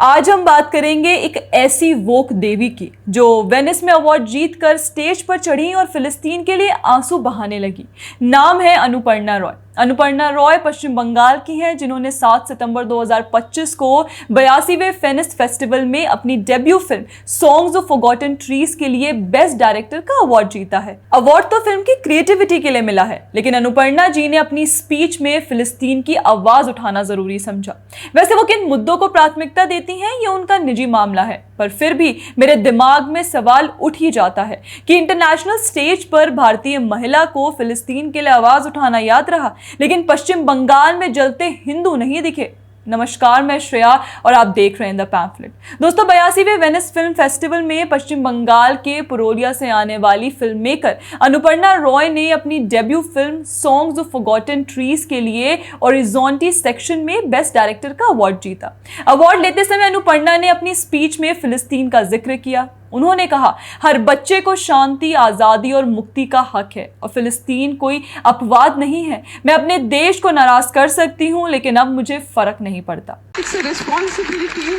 आज हम बात करेंगे एक ऐसी वोक देवी की जो वेनिस में अवार्ड जीतकर स्टेज पर चढ़ी और फिलिस्तीन के लिए आंसू बहाने लगी। नाम है अनुपर्णा रॉय। अनुपर्णा रॉय पश्चिम बंगाल की हैं, जिन्होंने 7 सितंबर 2025 को 82वें वेनिस फेस्टिवल में अपनी debut film songs of forgotten trees के लिए बेस्ट डायरेक्टर का अवार्ड जीता है। अवार्ड तो फिल्म की क्रिएटिविटी के लिए मिला है, लेकिन अनुपर्णा जी ने अपनी स्पीच में फिलिस्तीन की आवाज उठाना जरूरी समझा। वैसे वो किन मुद्दों को प्राथमिकता देती हैं ये उनका निजी मामला है, पर फिर भी मेरे दिमाग में सवाल उठ ही जाता है कि इंटरनेशनल स्टेज पर भारतीय महिला को फिलिस्तीन के लिए आवाज उठाना याद रहा, लेकिन पश्चिम बंगाल में जलते हिंदू नहीं दिखे। नमस्कार, मैं श्रेया और आप देख रहे हैं द पैम्फलेट। दोस्तों, 82वें वेनिस फिल्म फेस्टिवल में पश्चिम बंगाल के पुरुलिया से आने वाली फिल्म मेकर अनुपर्णा रॉय ने अपनी debut film songs of forgotten trees के लिए हॉरिजॉन्टल सेक्शन में बेस्ट डायरेक्टर का अवार्ड जीता। अवार्ड लेते समय अनुपर्णा ने अपनी स्पीच में फिलिस्तीन का जिक्र किया। उन्होंने कहा, हर बच्चे को शांति, आजादी और मुक्ति का हक है और फिलिस्तीन कोई अपवाद नहीं है। मैं अपने देश को नाराज कर सकती हूँ, लेकिन अब मुझे फर्क नहीं पड़ता। It's a responsibility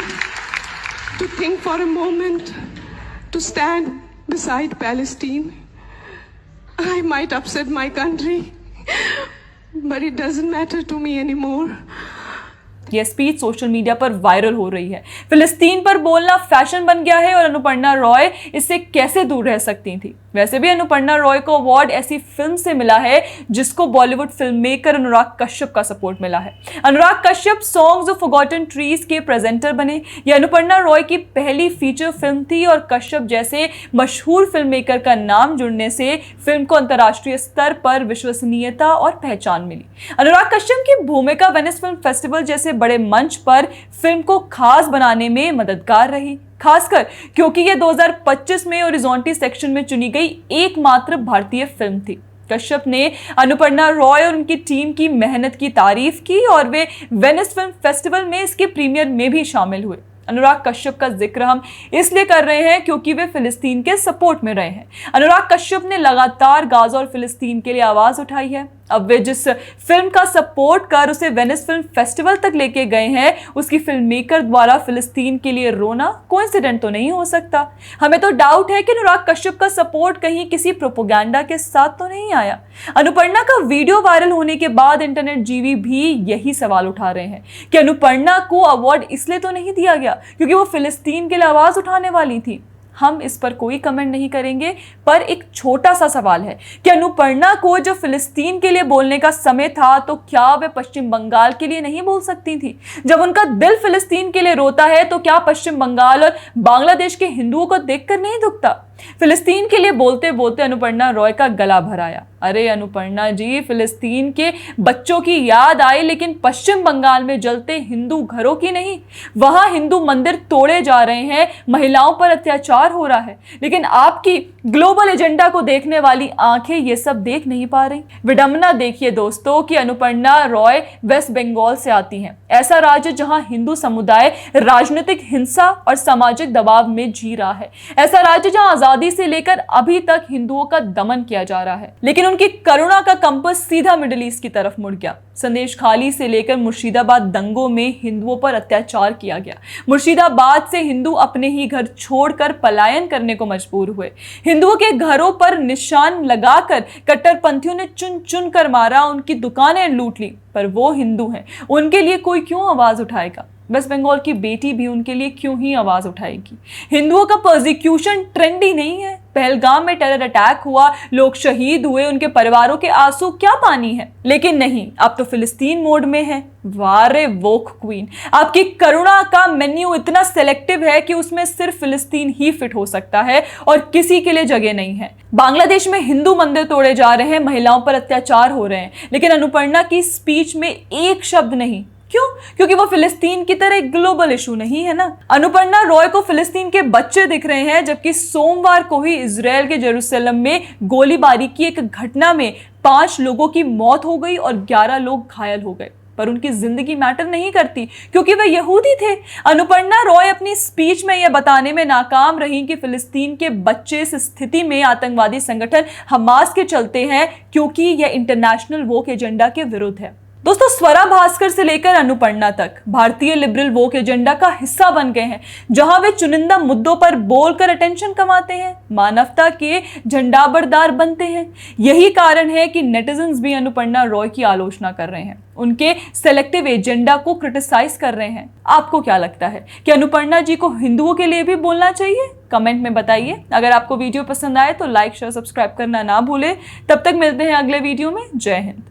to think for a moment, to stand beside Palestine. I might upset my country, but it doesn't matter to me anymore. यह स्पीच सोशल मीडिया पर वायरल हो रही है। फिलिस्तीन पर बोलना फैशन बन गया है और अनुपर्णा रॉय इससे कैसे दूर रह सकती थी। वैसे भी अनुपर्णा रॉय को अवार्ड ऐसी फिल्म से मिला है जिसको बॉलीवुड फिल्म मेकर अनुराग कश्यप का सपोर्ट मिला है। Anurag Kashyap songs of forgotten trees के प्रेजेंटर बने। यह अनुपर्णा रॉय की पहली फीचर फिल्म थी और कश्यप जैसे मशहूर फिल्म मेकर का नाम जुड़ने से फिल्म को अंतर्राष्ट्रीय स्तर पर विश्वसनीयता और पहचान मिली। अनुराग कश्यप की भूमिका वेनिस फिल्म फेस्टिवल जैसे बड़े मंच पर फिल्म को खास बनाने में मददगार रही, खासकर क्योंकि यह 2025 में हॉरिजॉन्टल सेक्शन में चुनी गई एकमात्र भारतीय फिल्म थी। कश्यप ने अनुपर्णा रॉय और उनकी टीम की मेहनत की तारीफ की और वे वेनिस फिल्म फेस्टिवल में इसके प्रीमियर में भी शामिल हुए। अनुराग कश्यप का जिक्र हम इसलिए कर रहे हैं क्योंकि वे फिलिस्तीन के सपोर्ट में रहे हैं। अनुराग कश्यप ने लगातार गाजा और फिलिस्तीन के लिए आवाज उठाई है। अब वे जिस फिल्म का सपोर्ट कर उसे वेनिस फिल्म फेस्टिवल तक लेके गए हैं, उसकी फिल्म मेकर द्वारा फिलिस्तीन के लिए रोना कोइंसिडेंट तो नहीं हो सकता। हमें तो डाउट है कि अनुराग कश्यप का सपोर्ट कहीं किसी प्रोपोगंडा के साथ तो नहीं आया। अनुपर्णा का वीडियो वायरल होने के बाद इंटरनेट जीवी भी यही सवाल उठा रहे हैं कि अनुपर्णा को अवार्ड इसलिए तो नहीं दिया गया क्योंकि वो फिलिस्तीन के लिए आवाज उठाने वाली थी। हम इस पर कोई कमेंट नहीं करेंगे, पर एक छोटा सा सवाल है कि अनुपर्णा को जब फिलिस्तीन के लिए बोलने का समय था तो क्या वे पश्चिम बंगाल के लिए नहीं बोल सकती थी? जब उनका दिल फिलिस्तीन के लिए रोता है तो क्या पश्चिम बंगाल और बांग्लादेश के हिंदुओं को देखकर नहीं दुखता? फिलिस्तीन के लिए बोलते बोलते अनुपर्णा रॉय का गला भर आया। अरे अनुपर्णा जी, फिलिस्तीन के बच्चों की याद आई, लेकिन पश्चिम बंगाल में जलते हिंदू घरों की नहीं। वहां हिंदू मंदिर तोड़े जा रहे हैं, महिलाओं पर अत्याचार हो रहा है, लेकिन आपकी ग्लोबल एजेंडा को देखने वाली आंखें ये सब देख नहीं पा रही। विडंबना देखिए दोस्तों कि अनुपर्णा रॉय वेस्ट बंगाल से आती हैं, ऐसा राज्य जहां हिंदू समुदाय राजनीतिक हिंसा और सामाजिक दबाव में जी रहा है, ऐसा राज्य जहां आजादी से लेकर अभी तक हिंदुओं का दमन किया जा रहा है, लेकिन उनकी करुणा का कंपास सीधा मिडिल ईस्ट की तरफ मुड़ गया। संदेश खाली से लेकर मुर्शिदाबाद दंगों में हिंदुओं पर अत्याचार किया गया। मुर्शिदाबाद से हिंदू अपने ही घर छोड़कर पलायन करने को मजबूर हुए। हिंदुओं के घरों पर निशान लगाकर कट्टरपंथियों ने चुन चुन कर मारा, उनकी दुकानें लूट ली। पर वो हिंदू हैं, उनके लिए कोई क्यों आवाज उठाएगा? वेस्ट बंगाल की बेटी भी उनके लिए क्यों ही आवाज उठाएगी? हिंदुओं का परसिक्यूशन ट्रेंडी नहीं है। पहलगाम में टेरर अटैक हुआ, लोग शहीद हुए, उनके परिवारों के आंसू क्या पानी है? लेकिन नहीं, आप तो फिलिस्तीन मोड में हैं। वारे वोक क्वीन, आपकी करुणा का मेन्यू इतना सेलेक्टिव है कि उसमें सिर्फ फिलिस्तीन ही फिट हो सकता है और किसी के लिए जगह नहीं है। बांग्लादेश में हिंदू मंदिर तोड़े जा रहे हैं, महिलाओं पर अत्याचार हो रहे हैं, लेकिन अनुपर्णा की स्पीच में एक शब्द नहीं। क्यों? क्योंकि वो फिलिस्तीन की तरह एक ग्लोबल इशू नहीं है ना। अनुपर्णा रॉय को फिलिस्तीन के बच्चे दिख रहे हैं, जबकि सोमवार को ही इजराइल के जेरूसलम में गोलीबारी की एक घटना में 5 लोगों की मौत हो गई और 11 लोग घायल हो गए। पर उनकी जिंदगी मैटर नहीं करती क्योंकि वे यहूदी थे। अनुपर्णा रॉय अपनी स्पीच में यह बताने में नाकाम रही कि फिलिस्तीन के बच्चे इस स्थिति में आतंकवादी संगठन हमास के चलते हैं क्योंकि यह इंटरनेशनल वोक एजेंडा के विरुद्ध है। दोस्तों, स्वरा भास्कर से लेकर अनुपर्णा तक भारतीय लिबरल वोक एजेंडा का हिस्सा बन गए हैं, जहां वे चुनिंदा मुद्दों पर बोलकर अटेंशन कमाते हैं, मानवता के झंडाबरदार बनते हैं। यही कारण है कि नेटिजन्स भी अनुपर्णा रॉय की आलोचना कर रहे हैं, उनके सेलेक्टिव एजेंडा को क्रिटिसाइज कर रहे हैं। आपको क्या लगता है कि अनुपर्णा जी को हिंदुओं के लिए भी बोलना चाहिए? कमेंट में बताइए। अगर आपको वीडियो पसंद आए तो लाइक शेयर सब्सक्राइब करना ना भूलें। तब तक मिलते हैं अगले वीडियो में। जय हिंद।